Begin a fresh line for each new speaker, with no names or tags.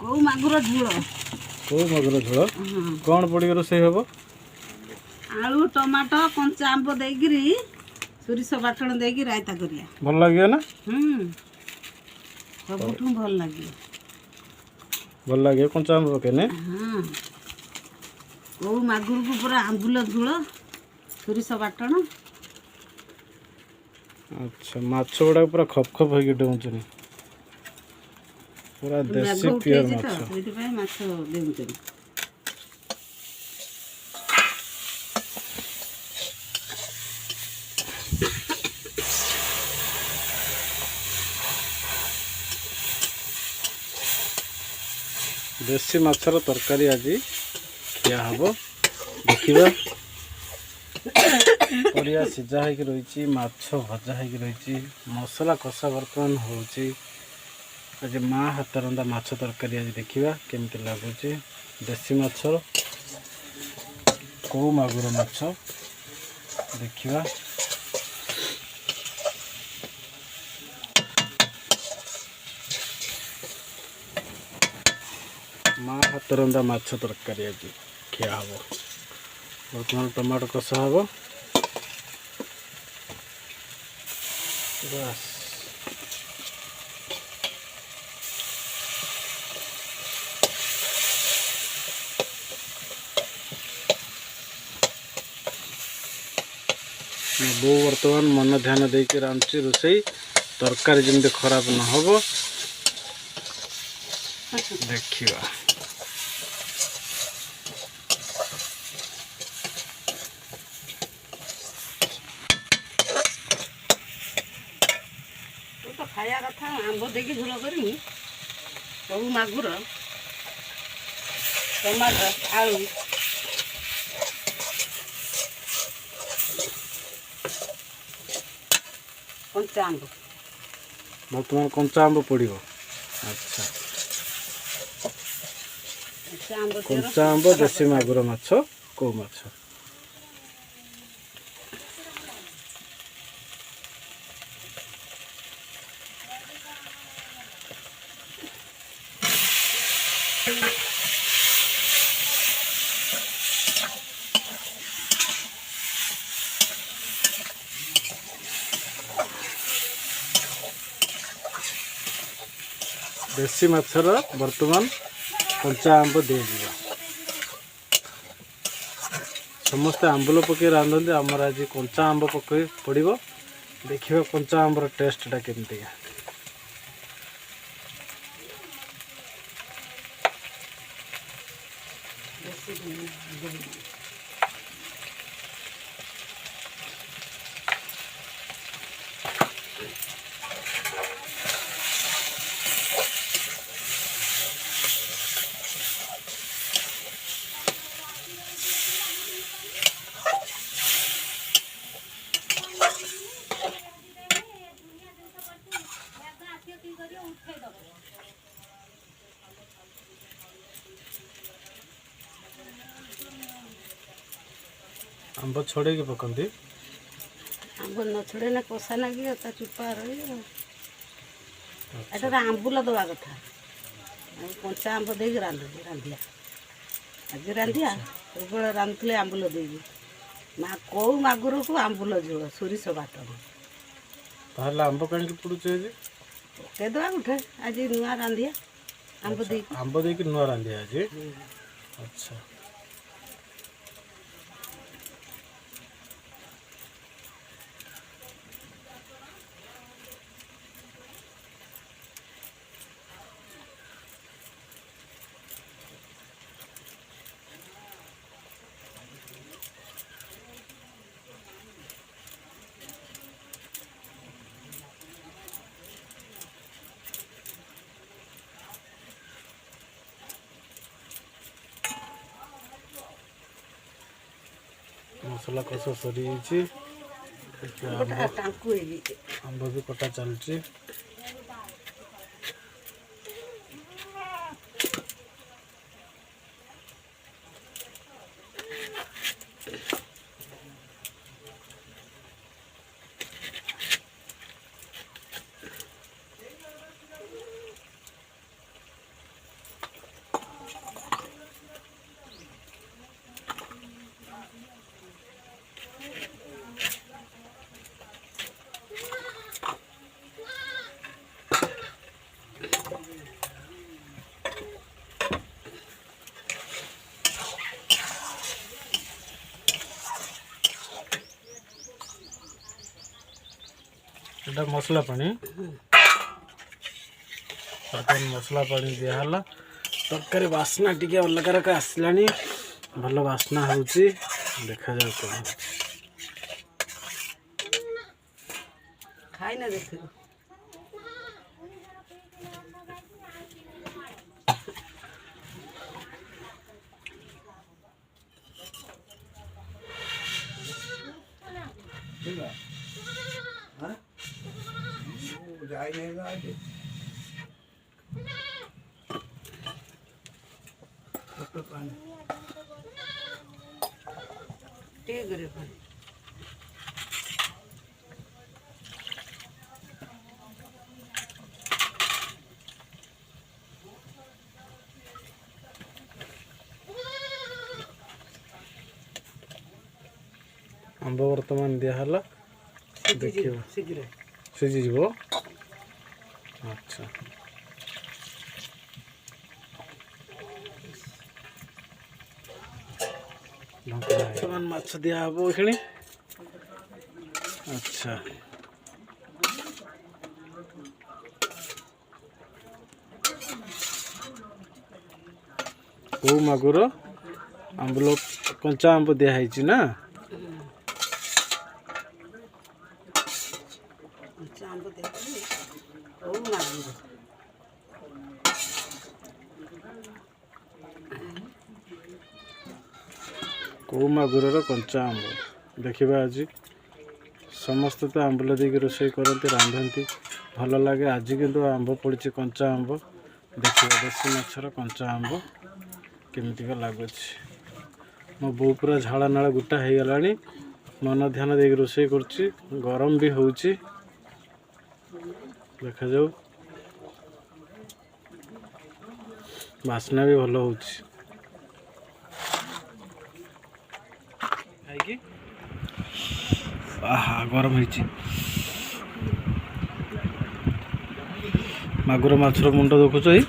କୋଉ ମାଗୁର ଝୋଳ।
କୋଉ ମାଗୁର ଝୋଳ କ'ଣ ପଡ଼ିକି ରୋଷେଇ ହବ?
ଆଳୁ ଟମାଟୋ କଞ୍ଚା ଆମ୍ବ ଦେଇକିରି ସୋରିଷ ବାଟଣ ଦେଇକି ରାଇତା କରିବା।
ଭଲ ଲାଗିବ ନା?
ସବୁଠୁ ଭଲ ଲାଗିବ।
ଭଲ ଲାଗିବ କଞ୍ଚା ଆମ୍ବ ପକେଇନେ।
ହଁ କୋଉ ମାଗୁରକୁ ପୁରା ଆମ୍ବୁଲ ଝୋଳ ସୋରିଷ ବାଟଣ।
ଆଚ୍ଛା ମାଛ ଗୁଡ଼ାକ ପୁରା ଖପ୍ ଖପ୍ ହେଇକି ଡେଉଁଛନ୍ତି, ପୁରା
ମେଘ
ଦେଶୀ ପିଓର
ଉଠେଇଛି ତ
ମାଛ।
ସେଇଥିପାଇଁ ମାଛ ଦେଉଛନ୍ତି।
ଦେଶୀ ମାଛର ତରକାରୀ ଆଜି ଖିଆ ହବ। ଦେଖିବା ପରିବା ସିଝା ହେଇକି ରହିଛି, ମାଛ ଭଜା ହେଇକି ରହିଛି, ମସଲା କଷା ବର୍ତ୍ତମାନ ହେଉଛି। ଆଜି ମା ହାତ ରନ୍ଧା ମାଛ ତରକାରୀ ଆଜି ଦେଖିବା କେମିତି ଲାଗୁଛି। ଦେଶୀ ମାଛ କୋଉ ମାଗୁର ମାଛ ଦେଖିବା। ମା ହାତ ରନ୍ଧା ମାଛ ତରକାରୀ ଆଜି ଖିଆ ହବ। ବର୍ତ୍ତମାନ ଟମାଟୋ କଷା ହବ। ବାସ୍ ବୋଉ ବର୍ତ୍ତମାନ ମନ ଧ୍ୟାନ ଦେଇକି ରାନ୍ଧୁଛି ରୋଷେଇ, ତରକାରୀ ଯେମିତି ଖରାପ ନହବ ଦେଖିବା।
ତୁ ତ ଖାଇବା କଥା ଆମ୍ବ ଦେଇକି ଝୋଳ କରିମି। ସବୁ ମାଗୁର ଟମାଟୋ ଆଳୁ କଞ୍ଚା ଆମ୍ବ।
ବର୍ତ୍ତମାନ କଞ୍ଚା ଆମ୍ବ ପଡ଼ିବ। ଆଚ୍ଛା କଞ୍ଚା ଆମ୍ବ ଦେଶୀ ମାଗୁର ମାଛ କୋଉ ମାଛ। ଦେଶୀ ମାଛର ବର୍ତ୍ତମାନ କଞ୍ଚା ଆମ୍ବ ଦିଆଯିବ। ସମସ୍ତେ ଆମ୍ବୁଲ ପକାଇ ରାନ୍ଧନ୍ତି, ଆମର ଆଜି କଞ୍ଚା ଆମ୍ବ ପକାଇ ପଡ଼ିବ। ଦେଖିବା କଞ୍ଚା ଆମ୍ବର ଟେଷ୍ଟଟା କେମିତିକା। ଆମ୍ବ ଛଡ଼େଇକି ପକାନ୍ତି।
ଆମ୍ବ ନ ଛଡ଼େଇଲେ କଷା ଲାଗିବ, ତା ଚୋପା ରହିବ। ଏଠାରେ ଆମ୍ବୁଲ ଦେବା କଥା। କଞ୍ଚା ଆମ୍ବ ଦେଇକି ରାନ୍ଧିବା ଆଜି ରାନ୍ଧିବା। ସବୁବେଳେ ରାନ୍ଧୁଥିଲେ ଆମ୍ବୁଲ ଦେଇକି। କୋଉ ମାଗୁରକୁ ଆମ୍ବୁଲ ଝୋଳ ସୋରିଷ ବାଟଣ।
ତାହେଲେ ଆମ୍ବ କାହିଁକି ପଡ଼ୁଛି ଆଜି?
ପକେଇଦେବା ଗୋଟେ ଆଜି ନୂଆ ରାନ୍ଧିବା ଆମ୍ବ ଦେଇକି।
ଆମ୍ବ ଦେଇକି ନୂଆ ରାନ୍ଧିବା ଆଜି। ଆଚ୍ଛା ମସଲା କଷା ସରିଯାଇଛି। ଆମ୍ବ ବି କଟା ଚାଲିଛି। এটা ମସଲା ପାଣି ବର୍ତ୍ତମାନ ମସଲା ପାଣି ଦିଆହେଲା ତରକାରୀ ବାସ୍ନା ଟିକେ ଅଲଗା ରକମ ଆସିଲାଣି ଭଲ ବାସ୍ନା ହେଉଛି ଦେଖାଯାଉ କ'ଣ
ଖାଇନା ଦେଖିବୁ ଟିକେ করে ପାଣି
ଆମ୍ବ ବର୍ତ୍ତମାନ ଦିଆହେଲା ଦେଖିବ
ଶୀଘ୍ର
ସିଝିଯିବ ଆଚ୍ଛା ବର୍ତ୍ତମାନ ମାଛ ଦିଆହେବ ଏখানে ଆଚ୍ଛା କୋଉ ମାଗୁର ଆମ୍ବୁଲ କଞ୍ଚା ଆମ୍ବ ଦିଆହେଇଛି ନା
ଆମ୍ବ ଦେଇକି ହଉ ମାଗୁର
କୋଉ ମାଗୁରର କଞ୍ଚା ଆମ୍ବ ଦେଖିବା ଆଜି ସମସ୍ତେ ତ ଆମ୍ବୁଲ ଦେଇକି ରୋଷେଇ କରନ୍ତି ରାନ୍ଧନ୍ତି ଭଲ ଲାଗେ ଆଜି କିନ୍ତୁ ଆମ୍ବ ପଡ଼ିଛି କଞ୍ଚା ଆମ୍ବ ଦେଖିବା ଦେଶୀ ମାଛର କଞ୍ଚା ଆମ୍ବ କେମିତିକା ଲାଗୁଛି ମୋ ବୋଉ ପୁରା ଝାଳ ନାଳ ଗୋଟା ହେଇଗଲାଣି ମନ ଧ୍ୟାନ ଦେଇକି ରୋଷେଇ କରୁଛି ଗରମ ବି ହେଉଛି ଦେଖାଯାଉ ବାସ୍ନା ବି ଭଲ ହେଉଛି ଖାଇକି ଆହା ଗରମ ହେଇଛି ମାଗୁର ମାଛର ମୁଣ୍ଡ ଦେଖୁଛ ଏଇ